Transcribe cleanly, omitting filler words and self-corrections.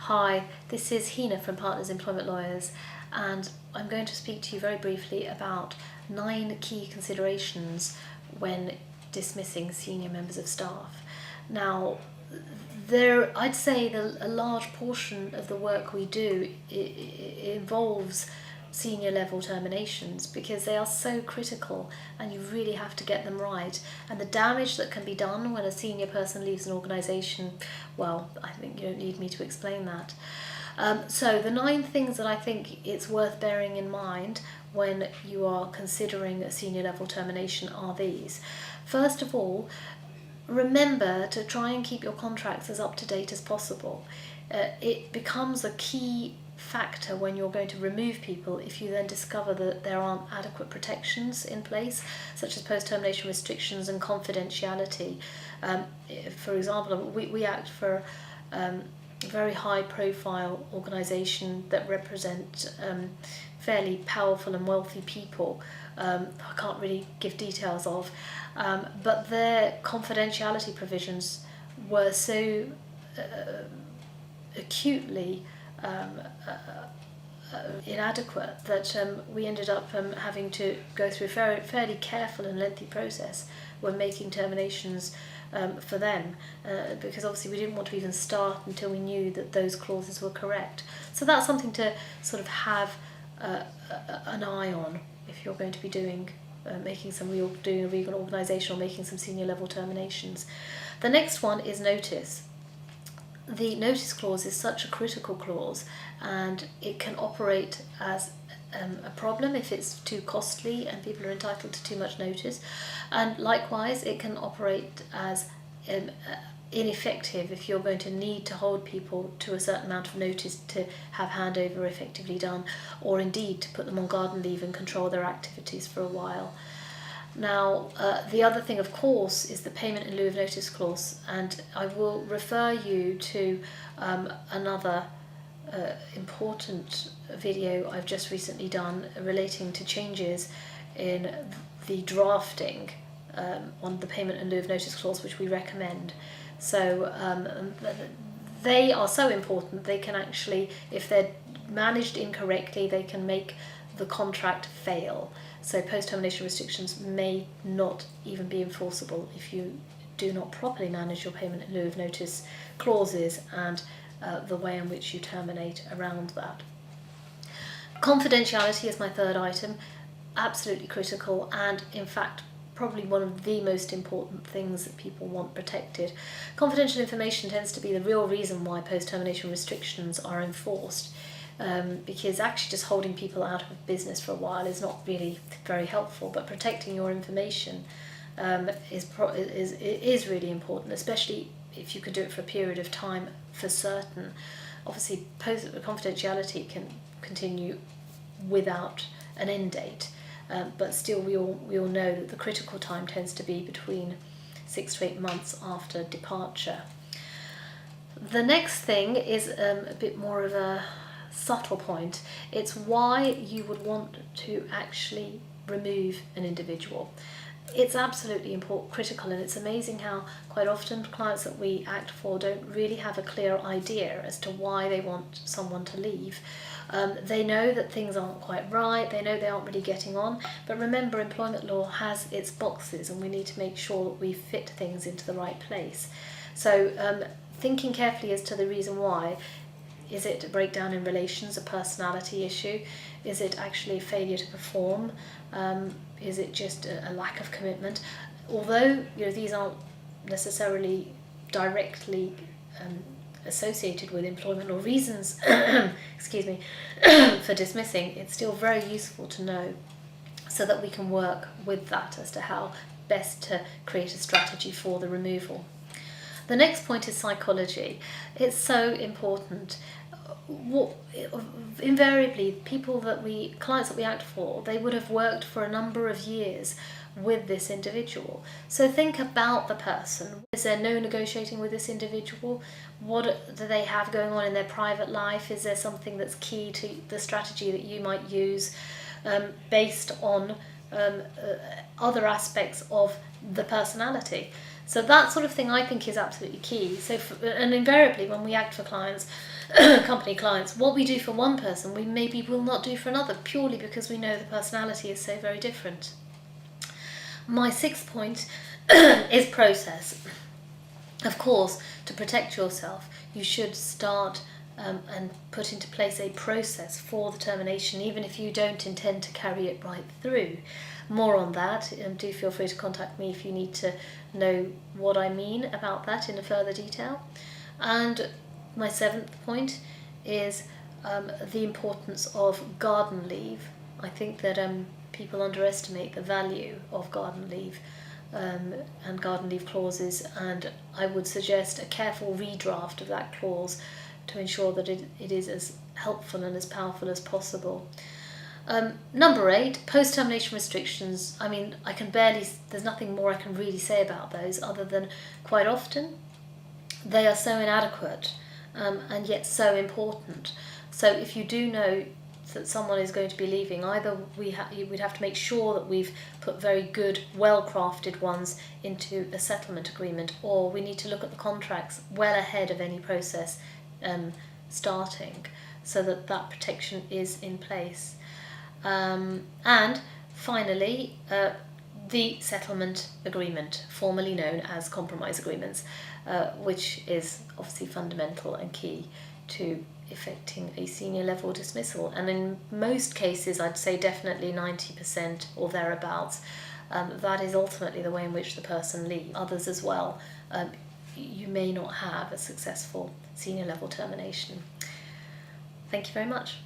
Hi, this is Hina from Partners Employment Lawyers, and I'm going to speak to you very briefly about 9 key considerations when dismissing senior members of staff. Now, I'd say a large portion of the work we do involves senior level terminations because they are so critical and you really have to get them right. And the damage that can be done when a senior person leaves an organisation, well, I think you don't need me to explain that. So the 9 things that I think it's worth bearing in mind when you are considering a senior level termination are these. First of all, remember to try and keep your contracts as up to date as possible. It becomes a key factor when you're going to remove people if you then discover that there aren't adequate protections in place, such as post-termination restrictions and confidentiality. For example, we act for a very high-profile organisation that represent fairly powerful and wealthy people. I can't really give details of, but their confidentiality provisions were so acutely inadequate that we ended up having to go through a fairly careful and lengthy process when making terminations for them, because obviously we didn't want to even start until we knew that those clauses were correct. So that's something to sort of have an eye on if you're going to be doing a reorganisation or making some senior level terminations. The next one is notice. The notice clause is such a critical clause, and it can operate as a problem if it's too costly and people are entitled to too much notice, and likewise it can operate as ineffective if you're going to need to hold people to a certain amount of notice to have handover effectively done, or indeed to put them on garden leave and control their activities for a while. Now, the other thing, of course, is the payment in lieu of notice clause, and I will refer you to another important video I've just recently done relating to changes in the drafting on the payment in lieu of notice clause, which we recommend. So they are so important, they can actually, if they're managed incorrectly, they can make the contract fail. So post-termination restrictions may not even be enforceable if you do not properly manage your payment in lieu of notice clauses and the way in which you terminate around that. Confidentiality is my third item, absolutely critical, and in fact probably one of the most important things that people want protected. Confidential information tends to be the real reason why post-termination restrictions are enforced. Because actually just holding people out of business for a while is not really very helpful, but protecting your information is really important, especially if you could do it for a period of time for certain. Obviously, confidentiality can continue without an end date, but still we all know that the critical time tends to be between 6 to 8 months after departure. The next thing is a bit more of a subtle point. It's why you would want to actually remove an individual. It's absolutely critical, and it's amazing how quite often clients that we act for don't really have a clear idea as to why they want someone to leave. They know that things aren't quite right, they know they aren't really getting on, but remember, employment law has its boxes and we need to make sure that we fit things into the right place. So thinking carefully as to the reason why. Is it a breakdown in relations, a personality issue? Is it actually a failure to perform? Is it just a lack of commitment? Although these aren't necessarily directly associated with employment law reasons, excuse me, for dismissing, it's still very useful to know so that we can work with that as to how best to create a strategy for the removal. The next point is psychology. It's so important. Invariably, clients that we act for, they would have worked for a number of years with this individual. So think about the person. Is there no negotiating with this individual? What do they have going on in their private life? Is there something that's key to the strategy that you might use based on other aspects of the personality. So that sort of thing I think is absolutely key. And invariably when we act for clients, company clients, what we do for one person we maybe will not do for another, purely because we know the personality is so very different. My sixth point is process. Of course, to protect yourself, you should start and put into place a process for the termination, even if you don't intend to carry it right through. More on that, do feel free to contact me if you need to know what I mean about that in a further detail. And my seventh point is the importance of garden leave. I think that people underestimate the value of garden leave and garden leave clauses, and I would suggest a careful redraft of that clause to ensure that it is as helpful and as powerful as possible. Number 8, post-termination restrictions. I mean, there's nothing more I can really say about those other than quite often they are so inadequate and yet so important. So if you do know that someone is going to be leaving, either we'd have to make sure that we've put very good, well-crafted ones into a settlement agreement, or we need to look at the contracts well ahead of any process starting, so that that protection is in place. And finally, the settlement agreement, formerly known as compromise agreements, which is obviously fundamental and key to effecting a senior level dismissal. And in most cases, I'd say definitely 90% or thereabouts, that is ultimately the way in which the person leaves. Others as well, you may not have a successful senior level termination. Thank you very much.